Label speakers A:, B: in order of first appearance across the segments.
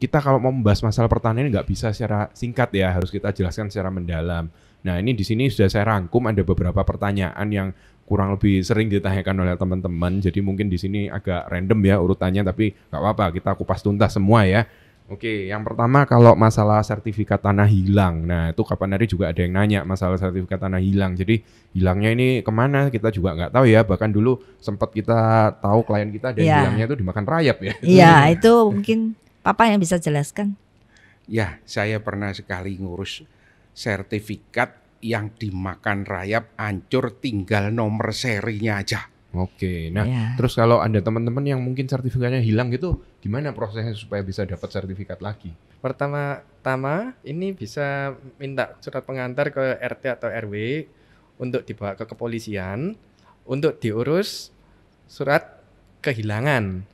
A: kita kalau mau membahas masalah pertanian nggak bisa secara singkat ya, harus kita jelaskan secara mendalam. Nah ini di sini sudah saya rangkum ada beberapa pertanyaan yang kurang lebih sering ditanyakan oleh teman-teman. Jadi mungkin di sini agak random ya urutannya, tapi nggak apa-apa, kita kupas tuntas semua ya. Oke, yang pertama kalau masalah sertifikat tanah hilang. Nah itu kapan hari juga ada yang nanya masalah sertifikat tanah hilang. Jadi hilangnya ini kemana kita juga nggak tahu ya. Bahkan dulu sempat kita tahu klien kita ada yang hilangnya itu dimakan rayap ya.
B: Iya, itu mungkin Papa yang bisa jelaskan.
C: Ya, saya pernah sekali ngurus sertifikat yang dimakan rayap, hancur, tinggal nomor serinya aja.
A: Oke, nah terus kalau ada teman-teman yang mungkin sertifikatnya hilang gitu, gimana prosesnya supaya bisa dapat sertifikat lagi?
D: Pertama-tama ini bisa minta surat pengantar ke RT atau RW untuk dibawa ke kepolisian untuk diurus surat kehilangan.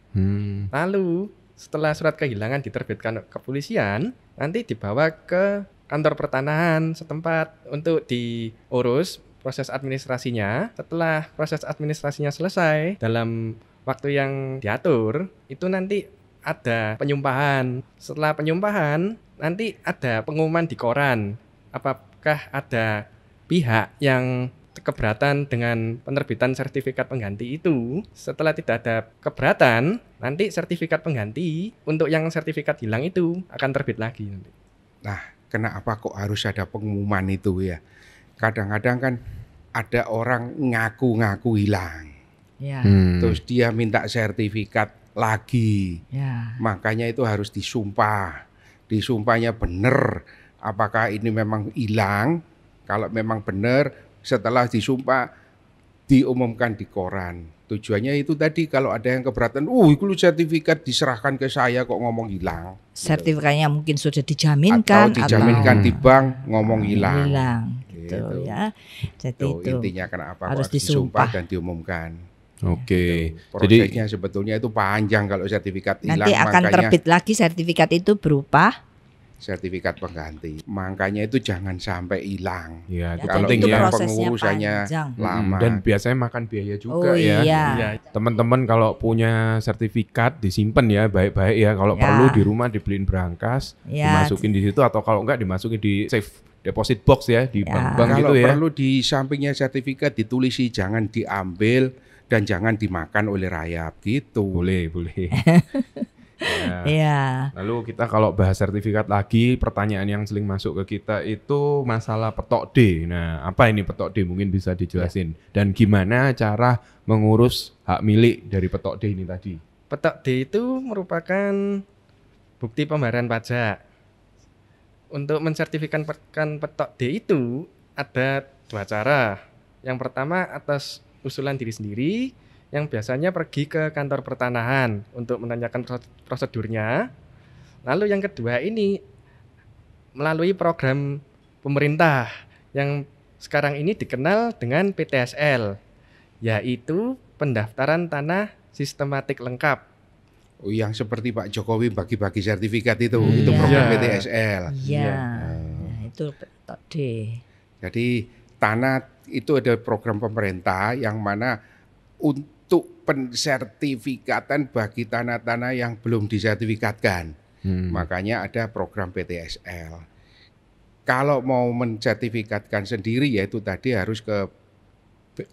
D: Lalu setelah surat kehilangan diterbitkan kepolisian, nanti dibawa ke kantor pertanahan setempat untuk diurus proses administrasinya. Setelah proses administrasinya selesai dalam waktu yang diatur, itu nanti ada penyumpahan. Setelah penyumpahan, nanti ada pengumuman di koran. Apakah ada pihak yang keberatan dengan penerbitan sertifikat pengganti itu? Setelah tidak ada keberatan, nanti sertifikat pengganti untuk yang sertifikat hilang itu akan terbit lagi nanti.
C: Nah, kenapa kok harus ada pengumuman itu ya? Kadang-kadang kan ada orang ngaku-ngaku hilang, terus dia minta sertifikat lagi, makanya itu harus disumpah. Disumpahnya benar, apakah ini memang hilang? Kalau memang benar, setelah disumpah diumumkan di koran. Tujuannya itu tadi, kalau ada yang keberatan, itu sertifikat diserahkan ke saya kok ngomong hilang.
B: Sertifikatnya mungkin sudah dijaminkan
C: atau dijaminkan di bank ngomong hilang.
B: Gitu ya. Jadi itu
C: intinya kenapa
B: harus
C: disumpah dan diumumkan.
A: Oke.
C: Gitu. Prosesnya sebetulnya itu panjang kalau sertifikat hilang.
B: Nanti akan terbit lagi sertifikat itu berupa
C: sertifikat pengganti. Makanya itu jangan sampai hilang.
A: Ya,
C: kalau
A: penting ya,
C: pengurusannya lama.
A: Dan biasanya makan biaya juga ya. Teman-teman kalau punya sertifikat disimpan ya baik-baik ya. Kalau perlu di rumah dibeliin berangkas, dimasukin di situ, atau kalau enggak dimasukin di safe deposit box ya di bank-bank gitu ya.
C: Kalau perlu di sampingnya sertifikat ditulisi jangan diambil dan jangan dimakan oleh rayap gitu.
A: Boleh. Lalu kita kalau bahas sertifikat lagi, pertanyaan yang sering masuk ke kita itu masalah petok D. Nah, apa ini petok D? Mungkin bisa dijelasin. Dan gimana cara mengurus hak milik dari petok D ini tadi?
D: Petok D itu merupakan bukti pembayaran pajak. Untuk mensertifikatkan petok D itu ada dua cara. Yang pertama atas usulan diri sendiri, yang biasanya pergi ke kantor pertanahan untuk menanyakan prosedurnya. Lalu yang kedua ini melalui program pemerintah yang sekarang ini dikenal dengan PTSL, yaitu pendaftaran tanah sistematik lengkap.
C: Yang seperti Pak Jokowi bagi-bagi sertifikat itu program PTSL.
B: Itu petok D.
C: Jadi tanah itu ada program pemerintah yang mana untuk pensertifikatan bagi tanah-tanah yang belum disertifikatkan. Makanya ada program PTSL. Kalau mau mensertifikatkan sendiri yaitu tadi harus ke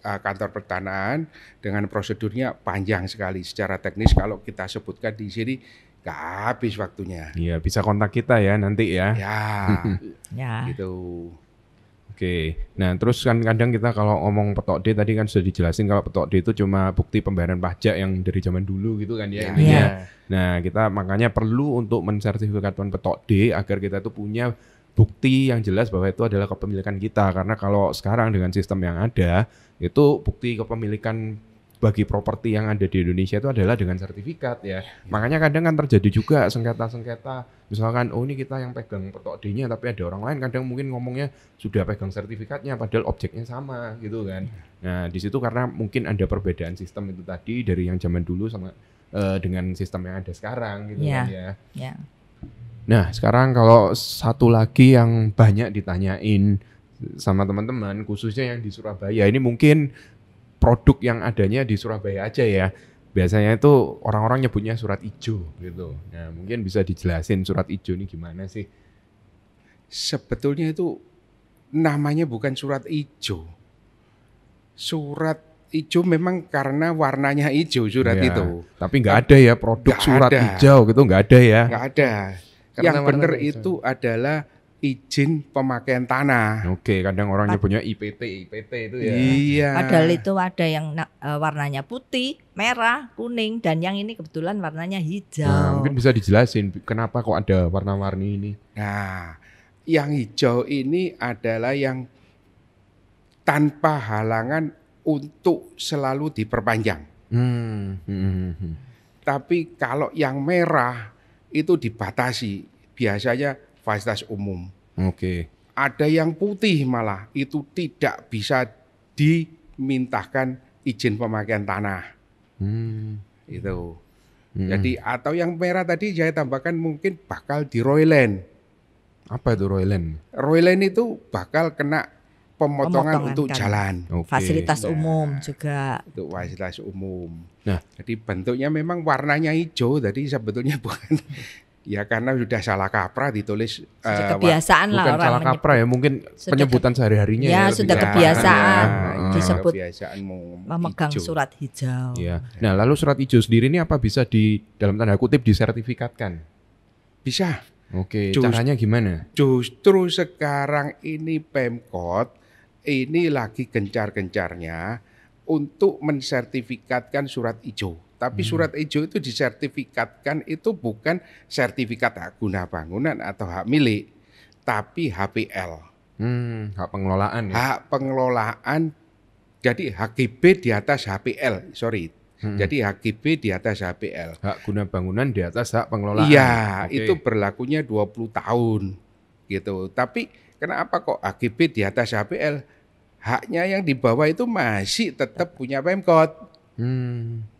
C: kantor pertanahan dengan prosedurnya panjang sekali. Secara teknis kalau kita sebutkan di sini gak habis waktunya.
A: Iya, bisa kontak kita ya nanti ya.
C: Gitu.
A: Oke, nah terus kan kadang kita kalau ngomong petok D tadi kan sudah dijelasin kalau petok D itu cuma bukti pembayaran pajak yang dari zaman dulu gitu kan ya intinya. Nah kita makanya perlu untuk mensertifikatkan petok D agar kita itu punya bukti yang jelas bahwa itu adalah kepemilikan kita. Karena kalau sekarang dengan sistem yang ada itu bukti kepemilikan bagi properti yang ada di Indonesia itu adalah dengan sertifikat ya. Makanya kadang kan terjadi juga sengketa-sengketa. Misalkan ini kita yang pegang petok D-nya tapi ada orang lain kadang mungkin ngomongnya sudah pegang sertifikatnya padahal objeknya sama gitu kan. Nah, di situ karena mungkin ada perbedaan sistem itu tadi dari yang zaman dulu sama dengan sistem yang ada sekarang gitu kan ya. Nah, sekarang kalau satu lagi yang banyak ditanyain sama teman-teman khususnya yang di Surabaya ini mungkin produk yang adanya di Surabaya aja ya. biasanya itu orang-orang nyebutnya surat ijo gitu. Nah, mungkin bisa dijelasin surat ijo ini gimana sih?
C: Sebetulnya itu namanya bukan surat ijo. Surat ijo memang karena warnanya ijo surat
A: Ya,
C: itu.
A: tapi nggak ada ya produk
C: Nggak
A: surat
C: ada.
A: hijau gitu, nggak ada ya.
C: Nggak ada.
D: Karena
C: Yang benar
D: warnanya ijo.
C: itu adalah izin pemakaian tanah.
A: Oke, kadang orang nyebutnya IPT itu ya.
C: Iya.
B: Padahal itu ada yang warnanya putih, merah, kuning, dan yang ini kebetulan warnanya
A: Nah,
B: hijau.
A: mungkin bisa dijelasin kenapa kok ada warna-warni ini.
C: Nah, yang hijau ini adalah yang tanpa halangan untuk selalu diperpanjang. Tapi kalau yang merah itu dibatasi, biasanya fasilitas umum.
A: Oke.
C: Ada yang putih malah itu tidak bisa dimintakan izin pemakaian tanah. Itu. Jadi atau yang merah tadi saya tambahkan mungkin bakal di Royland.
A: Apa itu Royland?
C: Royland itu bakal kena pemotongan untuk
B: kan.
C: jalan.
A: Oke.
B: Fasilitas umum juga.
C: Untuk fasilitas umum.
A: Nah.
C: Jadi bentuknya memang warnanya hijau, jadi sebetulnya bukan ya karena sudah salah kaprah ditulis
B: Sudah kebiasaan lah
A: Bukan
B: orang
A: salah kaprah ya, mungkin
B: Sudah
A: penyebutan sehari-harinya
B: Ya,
A: lebih
B: sudah
A: tepatnya.
B: kebiasaan.
A: Ya.
B: Disebut
C: kebiasaan
B: memegang
C: hijau.
B: surat hijau.
A: Ya. Nah, lalu surat hijau sendiri ini apa bisa di dalam tanda kutip disertifikatkan?
C: Bisa.
A: Oke,
C: Just-
A: caranya gimana?
C: Justru sekarang ini Pemkot ini lagi gencar-gencarnya untuk mensertifikatkan surat hijau. Tapi surat hijau itu disertifikatkan itu bukan sertifikat hak guna bangunan atau hak milik, tapi HPL.
A: Hak pengelolaan ya.
C: Hak pengelolaan, jadi HGB di atas HPL, sorry. Jadi HGB di atas HPL.
A: Hak guna bangunan di atas hak pengelolaan.
C: Iya,
A: Oke.
C: itu berlakunya 20 tahun gitu. Tapi kenapa kok HGB di atas HPL? Haknya yang di bawah itu masih tetap punya Pemkot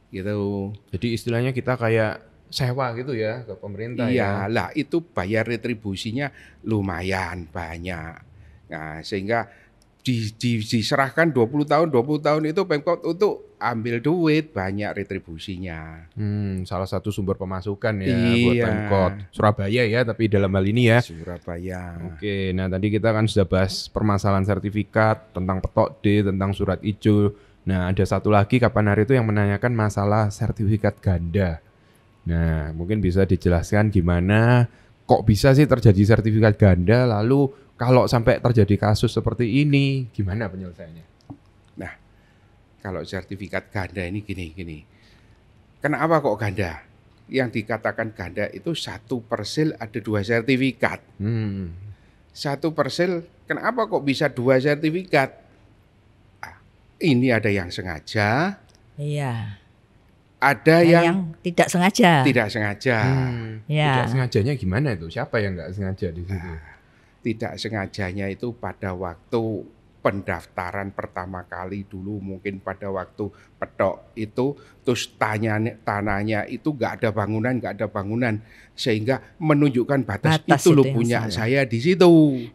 C: gitu.
A: Jadi istilahnya kita kayak sewa gitu ya ke pemerintah ya.
C: Iya, lah itu bayar retribusinya lumayan banyak. Nah, sehingga diserahkan 20 tahun itu Pemkot untuk ambil duit banyak retribusinya.
A: Salah satu sumber pemasukan ya buat
C: Iya.
A: Pemkot Surabaya ya, tapi dalam hal ini ya.
C: Surabaya.
A: Oke, nah tadi kita kan sudah bahas permasalahan sertifikat, tentang petok D, tentang surat ijo. Nah, ada satu lagi kapan hari itu yang menanyakan masalah sertifikat ganda. Nah, mungkin bisa dijelaskan gimana kok bisa sih terjadi sertifikat ganda, lalu kalau sampai terjadi kasus seperti ini, gimana penyelesaiannya?
C: Nah, kalau sertifikat ganda ini gini. Kenapa kok ganda? Yang dikatakan ganda itu satu persil ada 2 sertifikat. Satu persil, kenapa kok bisa 2 sertifikat? Ini ada yang sengaja,
B: Iya.
C: ada
B: Yang
C: yang
B: tidak sengaja.
C: tidak sengaja.
B: Ya.
A: Tidak sengajanya gimana itu? Siapa yang nggak sengaja di situ?
C: Tidak sengajanya itu pada waktu pendaftaran pertama kali dulu, mungkin pada waktu petok itu, terus tanahnya itu nggak ada bangunan, sehingga menunjukkan batas
B: Batas
C: itu
B: itu
C: lo
B: yang
C: punya
B: salah.
C: saya di situ.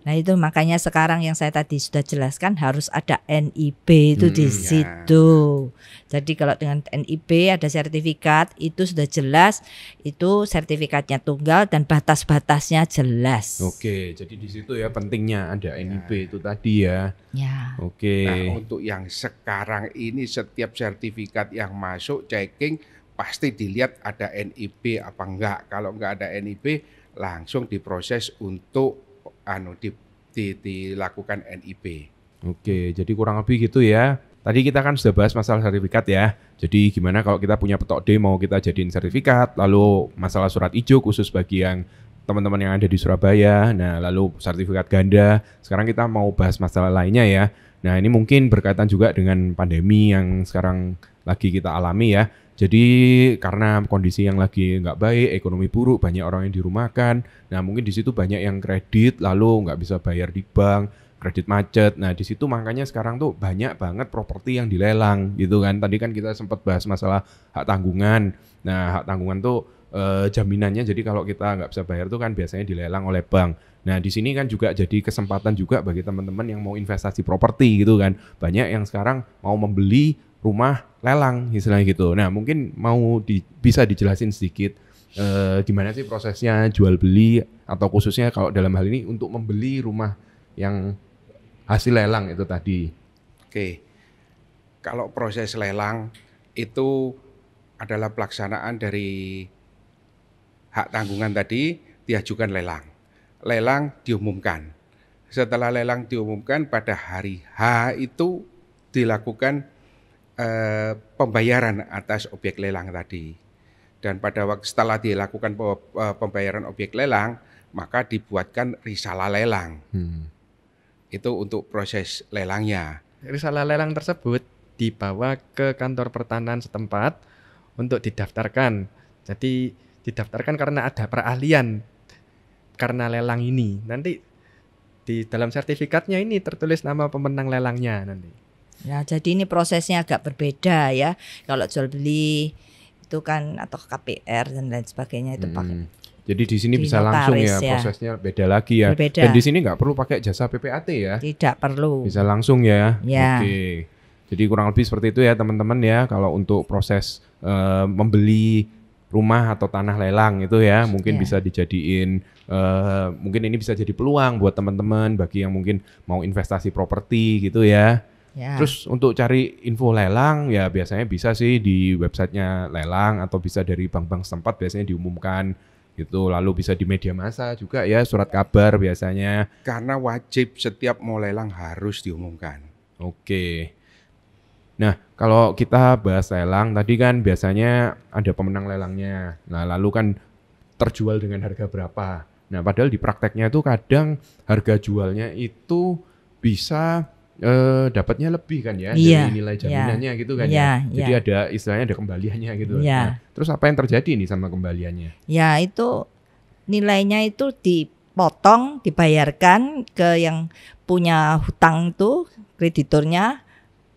B: Nah itu makanya sekarang yang saya tadi sudah jelaskan harus ada NIB itu di
C: Ya.
B: situ. Jadi kalau dengan NIB ada sertifikat itu sudah jelas, itu sertifikatnya tunggal dan batas-batasnya jelas.
A: Oke, jadi di situ ya pentingnya ada NIB itu tadi ya.
B: Ya.
A: Oke.
C: Nah, untuk yang sekarang ini setiap sertifikat yang masuk checking pasti dilihat ada NIB apa enggak. Kalau enggak ada NIB langsung diproses untuk dilakukan NIB.
A: Oke, jadi kurang lebih gitu ya. Tadi kita kan sudah bahas masalah sertifikat ya. Jadi gimana kalau kita punya petok D mau kita jadiin sertifikat, lalu masalah surat ijo khusus bagi yang teman-teman yang ada di Surabaya. Nah, lalu sertifikat ganda. Sekarang kita mau bahas masalah lainnya ya. Nah, ini mungkin berkaitan juga dengan pandemi yang sekarang lagi kita alami ya. Jadi karena kondisi yang lagi nggak baik, ekonomi buruk, banyak orang yang dirumahkan. Nah, mungkin di situ banyak yang kredit lalu nggak bisa bayar di bank, kredit macet. Nah, di situ makanya sekarang tuh banyak banget properti yang dilelang gitu kan. Tadi kan kita sempat bahas masalah hak tanggungan. Nah, hak tanggungan tuh jaminannya jadi kalau kita nggak bisa bayar tuh kan biasanya dilelang oleh bank. Nah, di sini kan juga jadi kesempatan juga bagi teman-teman yang mau investasi properti gitu kan. Banyak yang sekarang mau membeli rumah lelang istilahnya gitu. Nah mungkin bisa dijelasin sedikit gimana sih prosesnya jual beli atau khususnya kalau dalam hal ini untuk membeli rumah yang hasil lelang itu tadi.
C: Oke, kalau proses lelang itu adalah pelaksanaan dari hak tanggungan tadi diajukan lelang. Lelang diumumkan. Setelah lelang diumumkan pada hari H itu dilakukan pembayaran atas objek lelang tadi. Dan pada waktu setelah dilakukan pembayaran objek lelang, maka dibuatkan risalah lelang. Itu untuk proses lelangnya.
D: Risalah lelang tersebut dibawa ke kantor pertanahan setempat untuk didaftarkan. Jadi didaftarkan karena ada perahlian karena lelang ini. Nanti di dalam sertifikatnya ini tertulis nama pemenang lelangnya nanti.
B: Ya, jadi ini prosesnya agak berbeda ya. Kalau jual beli itu kan atau KPR dan lain sebagainya itu pakai.
A: Jadi di sini bisa langsung ya prosesnya beda lagi ya.
B: Berbeda.
A: Dan di sini nggak perlu pakai jasa PPAT ya.
B: Tidak perlu.
A: Bisa langsung ya.
B: Ya.
A: Oke. Jadi kurang lebih seperti itu ya teman-teman ya. Kalau untuk proses membeli rumah atau tanah lelang itu ya mungkin bisa dijadiin mungkin ini bisa jadi peluang buat teman-teman bagi yang mungkin mau investasi properti gitu ya.
B: Ya.
A: Terus untuk cari info lelang ya biasanya bisa sih di websitenya lelang atau bisa dari bank-bank setempat biasanya diumumkan gitu. Lalu bisa di media massa juga ya, surat kabar biasanya.
C: Karena wajib setiap mau lelang harus diumumkan.
A: Oke. Nah kalau kita bahas lelang tadi kan biasanya ada pemenang lelangnya. Nah lalu kan terjual dengan harga berapa. Nah padahal di prakteknya itu kadang harga jualnya itu bisa dapatnya lebih kan ya dari nilai jaminannya gitu kan ya. Jadi ada istilahnya ada kembaliannya gitu. Nah, terus apa yang terjadi nih sama kembaliannya?
B: Ya itu nilainya itu dipotong, dibayarkan ke yang punya hutang itu krediturnya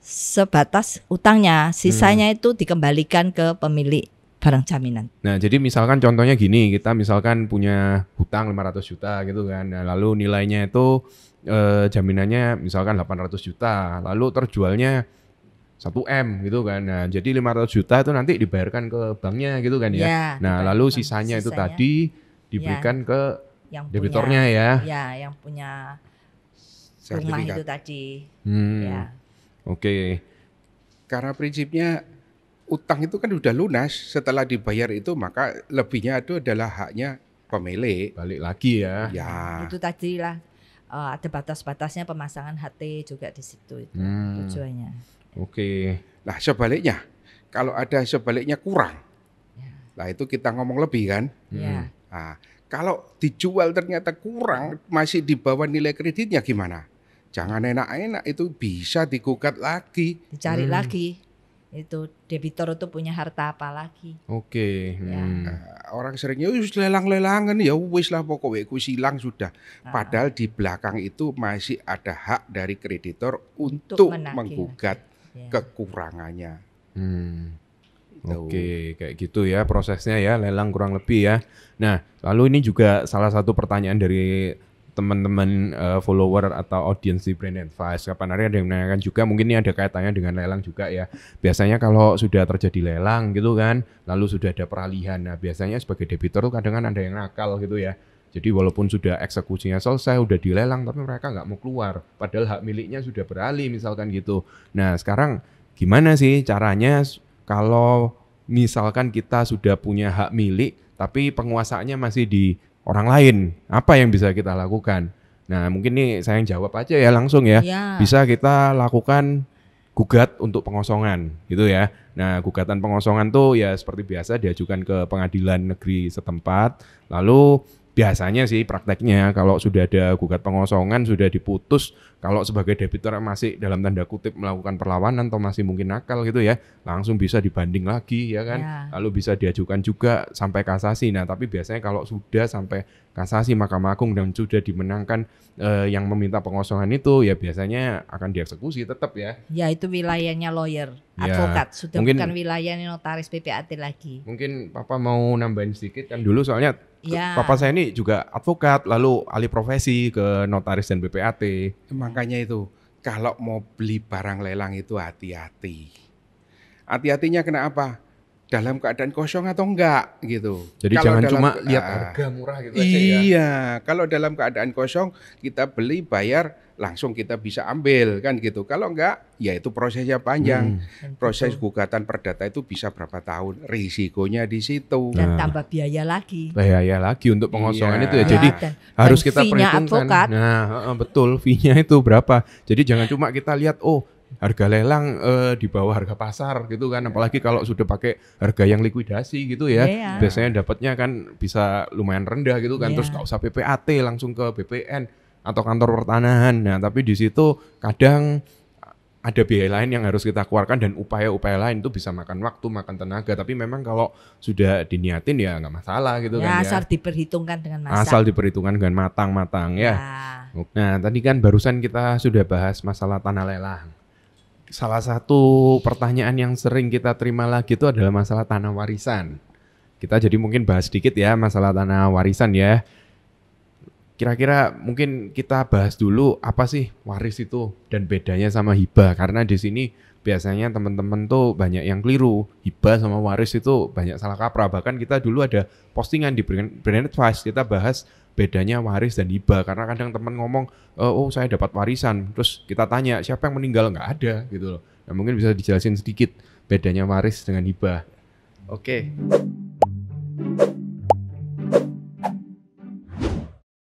B: sebatas utangnya, sisanya itu dikembalikan ke pemilik barang jaminan.
A: Nah, jadi misalkan contohnya gini, kita misalkan punya hutang 500 juta gitu kan. Nah, lalu nilainya itu jaminannya misalkan 800 juta, lalu terjualnya 1M gitu kan. Nah, jadi 500 juta itu nanti dibayarkan ke banknya gitu kan ya. Nah, lalu sisanya itu tadi diberikan ke yang debitornya ya.
B: Ya, yang punya rumah itu tadi. Ya.
A: Oke.
C: Karena prinsipnya utang itu kan udah lunas, setelah dibayar itu maka lebihnya itu adalah haknya pemilik.
A: Balik lagi ya.
C: Ya.
B: Itu tadi lah. Ada batas-batasnya pemasangan HT juga di situ itu tujuannya.
A: Oke.
C: Nah sebaliknya, kalau ada sebaliknya kurang, nah itu kita ngomong lebih kan. Nah, kalau dijual ternyata kurang, masih di bawah nilai kreditnya gimana? Jangan enak-enak, itu bisa digugat lagi.
B: Dicari lagi. Itu debitor itu punya harta apa lagi?
A: Oke.
C: Orang seringnya lelang-lelangan ya wis lah pokoknya ku silang sudah. Padahal di belakang itu masih ada hak dari kreditor untuk menggugat kekurangannya.
A: Oke, kayak gitu ya prosesnya ya lelang kurang lebih ya. Nah, lalu ini juga salah satu pertanyaan dari teman-teman follower atau audiens di Brand Advice. Kapan hari ada yang menanyakan juga, mungkin ini ada kaitannya dengan lelang juga ya. Biasanya kalau sudah terjadi lelang gitu kan, lalu sudah ada peralihan. Nah biasanya sebagai debitor tuh kadang ada yang nakal gitu ya. Jadi walaupun sudah eksekusinya selesai, udah dilelang, tapi mereka nggak mau keluar. Padahal hak miliknya sudah beralih misalkan gitu. Nah sekarang gimana sih caranya kalau misalkan kita sudah punya hak milik, tapi penguasaannya masih di orang lain, apa yang bisa kita lakukan? Nah mungkin nih saya yang jawab aja ya langsung ya. Bisa kita lakukan gugat untuk pengosongan gitu ya. Nah gugatan pengosongan tuh ya seperti biasa diajukan ke pengadilan negeri setempat. Lalu biasanya sih prakteknya kalau sudah ada gugat pengosongan sudah diputus, kalau sebagai debitor masih dalam tanda kutip melakukan perlawanan atau masih mungkin nakal gitu ya, langsung bisa dibanding lagi ya kan. Lalu bisa diajukan juga sampai kasasi. Nah tapi biasanya kalau sudah sampai kasasi Mahkamah Agung dan sudah dimenangkan yang meminta pengosongan itu ya biasanya akan dieksekusi tetap ya.
B: Ya itu wilayahnya lawyer, advokat, sudah mungkin, bukan wilayahnya notaris PPAT lagi.
A: Mungkin Papa mau nambahin sedikit kan dulu soalnya Papa saya ini juga advokat lalu alih profesi ke notaris dan PPAT.
C: Makanya itu kalau mau beli barang lelang itu hati-hati. hati-hatinya kenapa? Dalam keadaan kosong atau enggak gitu.
A: Jadi
C: kalau
A: jangan cuma lihat harga murah gitu aja ya.
C: Iya, kalau dalam keadaan kosong kita beli, bayar, langsung kita bisa ambil kan gitu. Kalau enggak, ya itu prosesnya panjang. Proses gugatan perdata itu bisa berapa tahun, risikonya di situ.
B: Dan tambah biaya lagi.
A: Biaya lagi untuk pengosongan
C: Iya.
A: itu ya. Jadi
B: dan
A: harus kita
B: fee-nya
A: perhitungkan.
B: advokat.
A: Nah, betul, fee-nya itu berapa. Jadi jangan cuma kita lihat harga lelang di bawah harga pasar gitu kan, apalagi kalau sudah pakai harga yang likuidasi gitu ya, biasanya dapatnya kan bisa lumayan rendah gitu kan, terus nggak usah PPAT langsung ke BPN atau kantor pertanahan. Nah tapi di situ kadang ada biaya lain yang harus kita keluarkan dan upaya-upaya lain itu bisa makan waktu, makan tenaga. Tapi memang kalau sudah diniatin ya nggak masalah gitu kan ya.
B: Asal diperhitungkan dengan matang.
A: Asal diperhitungkan dengan matang-matang ya. Nah tadi kan barusan kita sudah bahas masalah tanah lelang. Salah satu pertanyaan yang sering kita terima lagi itu adalah masalah tanah warisan. Kita jadi mungkin bahas sedikit ya masalah tanah warisan ya. Kira-kira mungkin kita bahas dulu apa sih waris itu dan bedanya sama hibah. Karena di sini biasanya teman-teman tuh banyak yang keliru. Hibah sama waris itu banyak salah kaprah. Bahkan kita dulu ada postingan di Brand Advice, kita bahas bedanya waris dan hibah. Karena kadang teman ngomong, saya dapat warisan. Terus kita tanya, siapa yang meninggal? Nggak ada gitu loh. Nah, mungkin bisa dijelasin sedikit bedanya waris dengan hibah.
D: Oke.